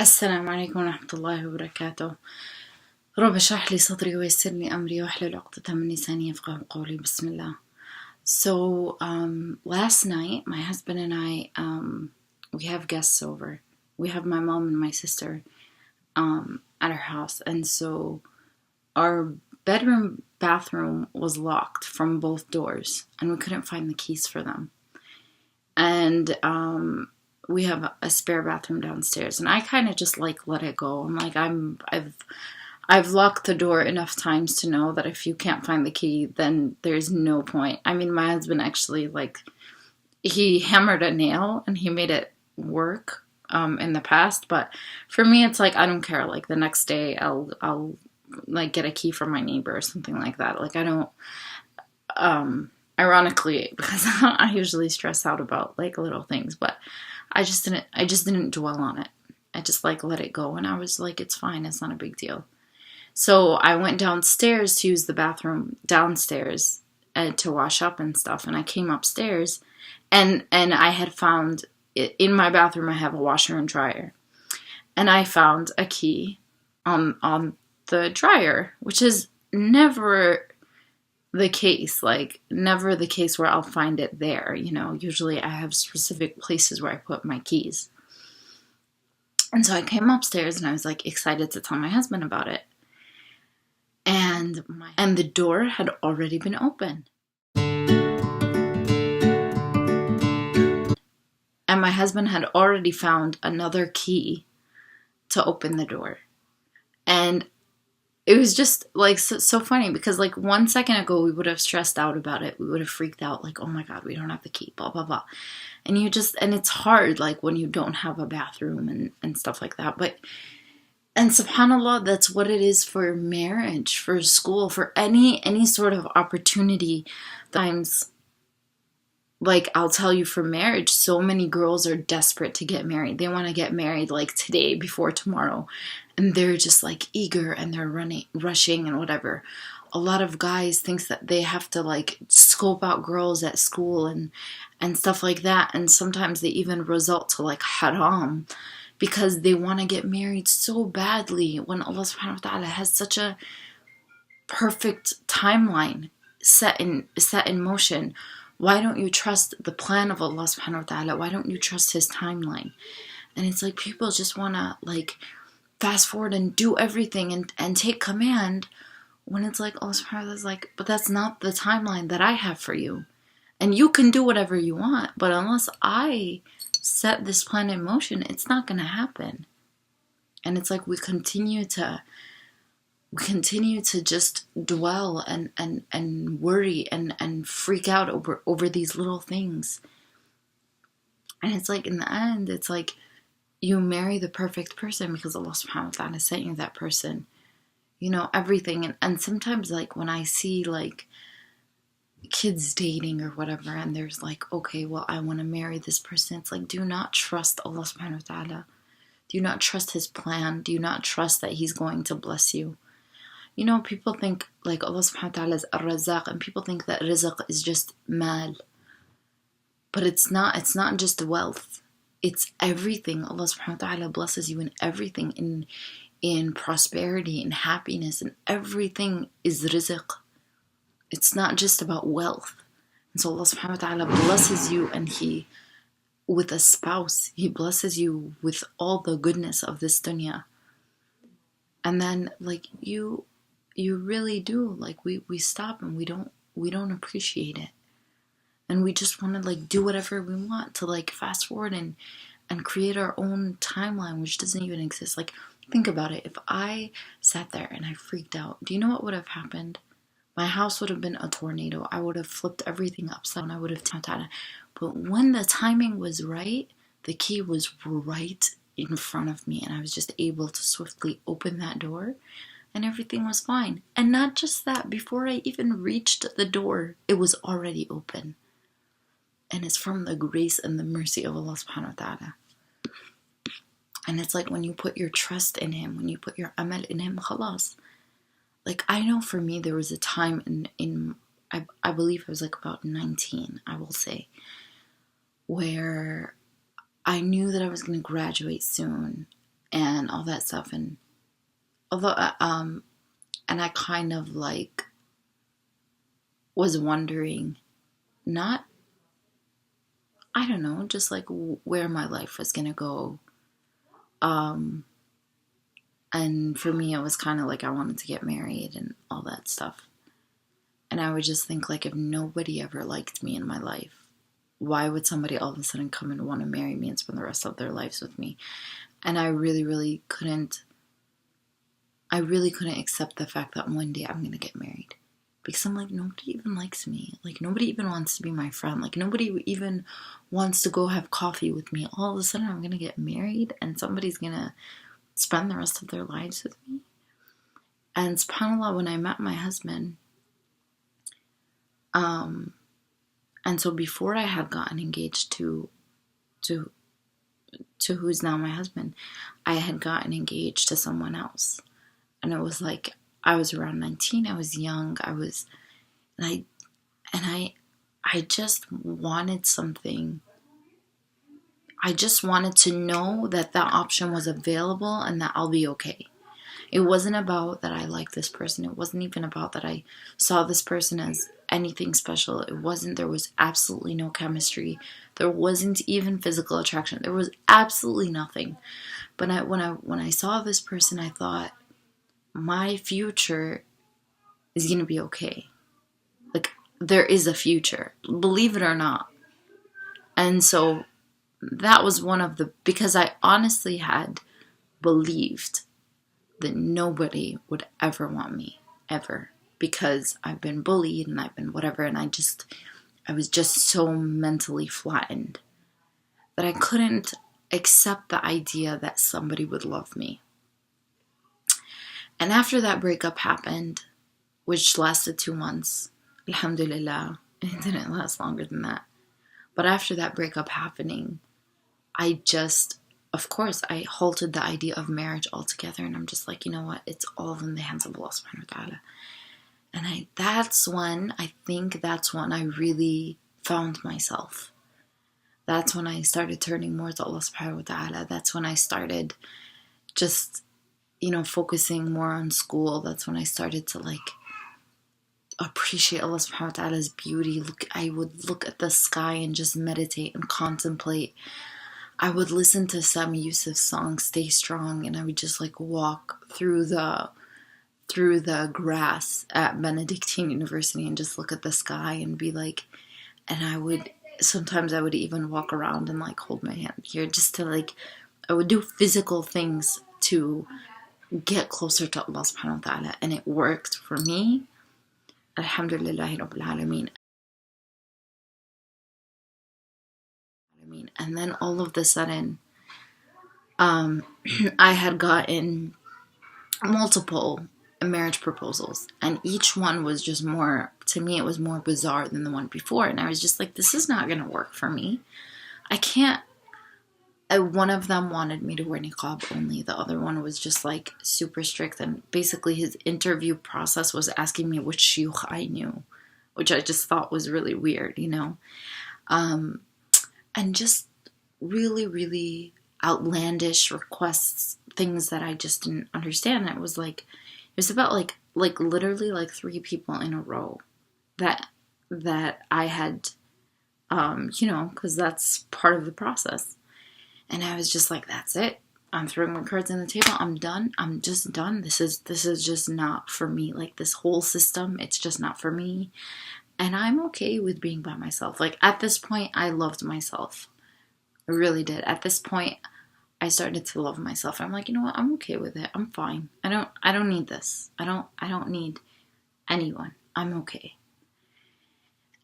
السلام عليكم ورحمة الله وبركاته. رب اشرح لي صدري ويسر لي أمري واحلل عقدة من لساني يفقهوا قولي. بسم الله. So last night my husband and I we have guests over. We have my mom and my sister at our house, and so our bathroom was locked from both doors, and we couldn't find the keys for them. And we have a spare bathroom downstairs, and I kind of just like let it go. I'm like, I've locked the door enough times to know that if you can't find the key, then there's no point. I mean, my husband actually, he hammered a nail and he made it work in the past, but for me it's like I don't care. Like the next day I'll like get a key from my neighbor or something like that. Like I don't ironically, because I usually stress out about like little things, but I just didn't dwell on it. I just like let it go, and I was like, it's fine, it's not a big deal. So I went downstairs to use the bathroom downstairs to wash up and stuff, and I came upstairs, and I had found in my bathroom I have a washer and dryer, and I found a key on the dryer, which is never the case, like never the case where I'll find it there, you know. Usually I have specific places where I put my keys. And so I came upstairs and I was like excited to tell my husband about it. And the door had already been opened. And my husband had already found another key to open the door. And it was just like so funny, because like 1 second ago we would have stressed out about it. We would have freaked out like, oh my God, we don't have the key, blah, blah, blah. And it's hard like when you don't have a bathroom and stuff like that. And subhanAllah, that's what it is for marriage, for school, for any sort of opportunity. Times, like I'll tell you, for marriage, so many girls are desperate to get married. They want to get married like today, before tomorrow. And they're just like eager, and they're rushing and whatever. A lot of guys think that they have to like scope out girls at school and stuff like that. And sometimes they even result to like haram, because they want to get married so badly when Allah subhanahu wa ta'ala has such a perfect timeline set in motion. Why don't you trust the plan of Allah subhanahu wa ta'ala? Why don't you trust his timeline? And it's like people just want to like fast forward and do everything and take command, when it's like Allah subhanahu wa ta'ala is like, but that's not the timeline that I have for you. And you can do whatever you want, but unless I set this plan in motion, it's not going to happen. And it's like we continue to just dwell and worry and freak out over these little things. And it's like in the end, it's like you marry the perfect person because Allah subhanahu wa ta'ala sent you that person. You know, everything. And sometimes like when I see like kids dating or whatever, and there's like, okay, well, I want to marry this person. It's like, do not trust Allah subhanahu wa ta'ala. Do you not trust his plan? Do you not trust that he's going to bless you? You know, people think like Allah subhanahu wa ta'ala is ar-razaq, and people think that rizq is just mal. But it's not just wealth. It's everything. Allah subhanahu wa ta'ala blesses you in everything, in prosperity, in happiness, and everything is rizq. It's not just about wealth. And so Allah subhanahu wa ta'ala blesses you, and with a spouse, he blesses you with all the goodness of this dunya. And then like you really do, like we stop and we don't appreciate it. And we just want to like do whatever we want to like fast forward and create our own timeline, which doesn't even exist. Like, think about it. If I sat there and I freaked out, do you know what would have happened? My house would have been a tornado. I would have flipped everything upside down. I would have But when the timing was right, the key was right in front of me, and I was just able to swiftly open that door, and everything was fine. And not just that, before I even reached the door, it was already open. And it's from the grace and the mercy of Allah subhanahu wa ta'ala. And it's like when you put your trust in him, when you put your amal in him, khalas. Like I know for me, there was a time I believe I was like about 19, I will say, where I knew that I was going to graduate soon. and all that stuff. And although, and I kind of like was wondering, not, I don't know, just like where my life was gonna go. And for me, it was kind of like I wanted to get married and all that stuff. And I would just think, like, if nobody ever liked me in my life, why would somebody all of a sudden come and want to marry me and spend the rest of their lives with me? And I really couldn't accept the fact that one day I'm going to get married. Because I'm like, nobody even likes me. Like, nobody even wants to be my friend. Like, nobody even wants to go have coffee with me. All of a sudden, I'm going to get married and somebody's going to spend the rest of their lives with me. And subhanAllah, when I met my husband, and so before I had gotten engaged to who's now my husband, I had gotten engaged to someone else. And it was like, I was around 19, I was young, and I just wanted something. I just wanted to know that that option was available and that I'll be okay. It wasn't about that I liked this person. It wasn't even about that I saw this person as anything special. It wasn't, there was absolutely no chemistry. There wasn't even physical attraction. There was absolutely nothing. But when I saw this person, I thought, my future is going to be okay. Like, there is a future, believe it or not. And so that was because I honestly had believed that nobody would ever want me, ever. Because I've been bullied and I've been whatever, and I was just so mentally flattened that I couldn't accept the idea that somebody would love me. And after that breakup happened, which lasted 2 months, alhamdulillah, it didn't last longer than that. But after that breakup happening, of course, I halted the idea of marriage altogether, and I'm just like, you know what, it's all in the hands of Allah subhanahu wa ta'ala. And that's when I really found myself. That's when I started turning more to Allah subhanahu wa ta'ala. That's when I started just, focusing more on school. That's when I started to appreciate Allah subhanahu wa ta'ala's beauty. I would look at the sky and just meditate and contemplate. I would listen to Sami Yusuf's song, Stay Strong, and I would just walk through the grass at Benedictine University and just look at the sky and be like, and sometimes I would even walk around and hold my hand here just to I would do physical things to get closer to Allah subhanahu wa ta'ala, and it worked for me. Alhamdulillahi Rabbil Alameen. And then all of a sudden, I had gotten multiple marriage proposals, and each one was just more, to me, it was more bizarre than the one before. And I was just like, this is not going to work for me. I can't. One of them wanted me to wear niqab only. The other one was just super strict, and basically his interview process was asking me which shuyukh I knew, which I just thought was really weird, and just really, really outlandish requests, things that I just didn't understand. And it was about literally 3 people in a row that I had, because that's part of the process. And I was just like, that's it. I'm throwing my cards on the table. I'm done. I'm just done. This is just not for me. This whole system, it's just not for me. And I'm okay with being by myself. At this point, I loved myself. I really did. At this point, I started to love myself. I'm like, you know what? I'm okay with it. I'm fine. I don't need this. I don't need anyone. I'm okay.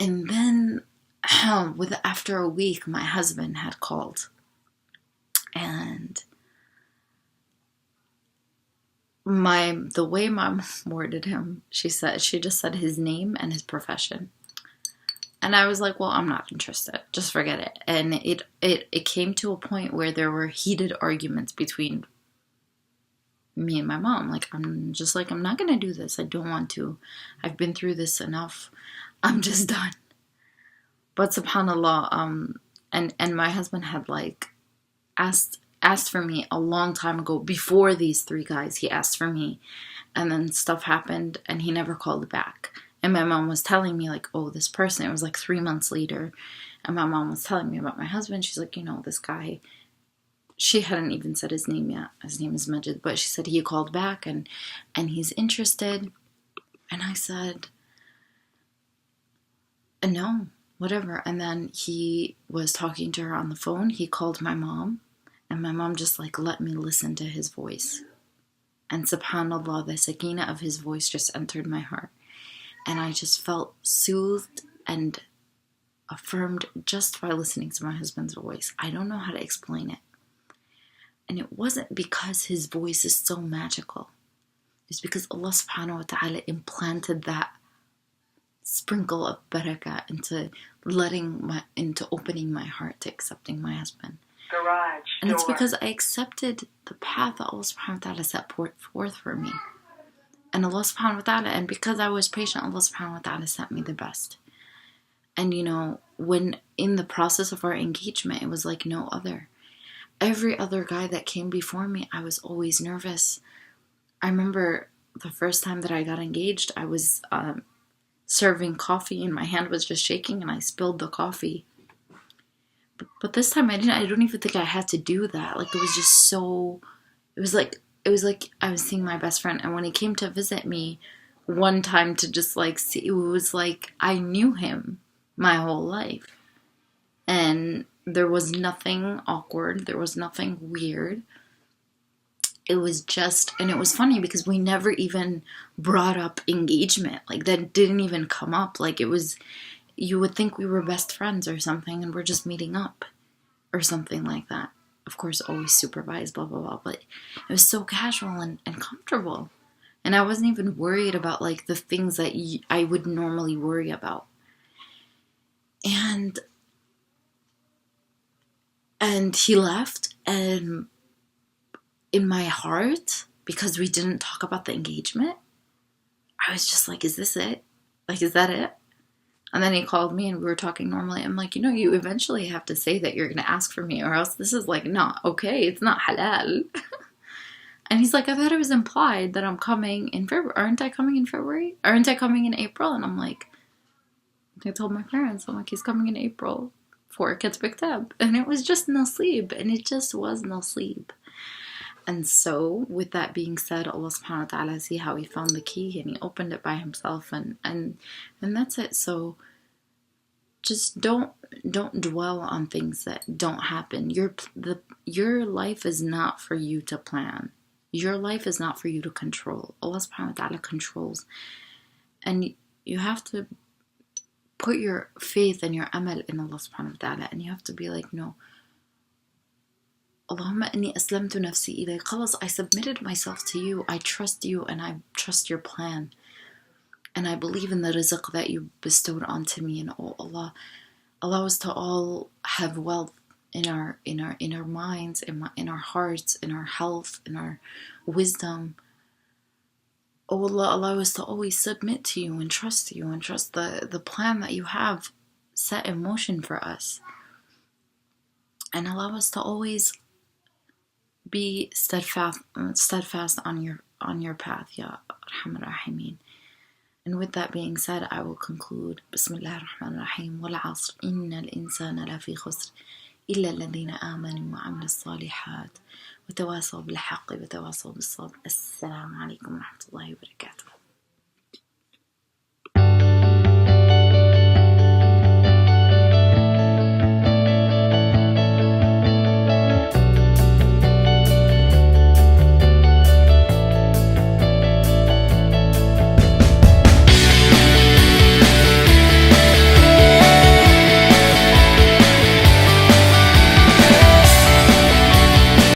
And then after a week, my husband had called. And the way Mom worded him, she just said his name and his profession. And I was like, well, I'm not interested. Just forget it. And it came to a point where there were heated arguments between me and my mom. I'm just I'm not going to do this. I don't want to. I've been through this enough. I'm just done. But subhanAllah, and my husband had asked asked for me a long time ago. Before these 3 guys, he asked for me. And then stuff happened and he never called back. And my mom was telling me, like, oh, this person, it was like 3 months later. And my mom was telling me about my husband. She's like, this guy, she hadn't even said his name yet. His name is Majid. But she said he called back and he's interested. And I said, no, whatever. And then he was talking to her on the phone. He called my mom. And my mom just, like, let me listen to his voice. And subhanAllah, the sakina of his voice just entered my heart. And I just felt soothed and affirmed just by listening to my husband's voice. I don't know how to explain it. And it wasn't because his voice is so magical. It's because Allah subhanahu wa ta'ala implanted that sprinkle of barakah into opening my heart to accepting my husband. Garage and it's door. because I accepted the path that Allah subhanahu wa ta'ala set forth for me. And Allah subhanahu wa ta'ala, and because I was patient, Allah subhanahu wa ta'ala sent me the best. And when in the process of our engagement, it was like no other. Every other guy that came before me, I was always nervous. I remember the first time that I got engaged, I was serving coffee and my hand was just shaking and I spilled the coffee. But this time I don't even think I had to do that. Like, it was just so, it was like I was seeing my best friend. And when he came to visit me one time to just like see, it was like I knew him my whole life. And there was nothing awkward. There was nothing weird. It was just, and it was funny because we never even brought up engagement. Like, that didn't even come up. Like, it was, you would think we were best friends or something and we're just meeting up or something like that. Of course, always supervised, blah, blah, blah. But it was so casual and comfortable. And I wasn't even worried about, like, the things that I would normally worry about. And he left, and in my heart, because we didn't talk about the engagement, I was just like, is this it? Like, is that it? And then he called me and we were talking normally. I'm like, you eventually have to say that you're going to ask for me or else this is like not okay. It's not halal. And he's like, I thought it was implied that I'm coming in February. Aren't I coming in February? Aren't I coming in April? And I'm like, I told my parents, I'm like, he's coming in April before it gets picked up. And it was just nasib. And it just was nasib. And so, with that being said, Allah subhanahu wa ta'ala, see how he found the key and he opened it by himself and that's it. So just don't dwell on things that don't happen. Your life is not for you to plan. Your life is not for you to control. Allah subhanahu wa ta'ala controls. And you have to put your faith and your amal in Allah subhanahu wa ta'ala, and you have to be like, no, Allahumma inni aslamtu nafsi ilayk. Khalas, I submitted myself to you. I trust you and I trust your plan. And I believe in the rizq that you bestowed onto me. And oh Allah, allow us to all have wealth in our minds, in our hearts, in our health, in our wisdom. Oh Allah, allow us to always submit to you and trust the plan that you have set in motion for us. And allow us to always be steadfast on your path, Ya Arhamar Rahimin. And with that being said, I will conclude. Bismillah ar-Rahman ar-Rahim. Wal 'asr innal insana lafi khusr illa alladhina amanu wa 'amilu s-salihat wa tawasaw bil haqqi wa tawasaw bis sabr. Assalamu alaikum wa rahmatullahi wa barakatuh.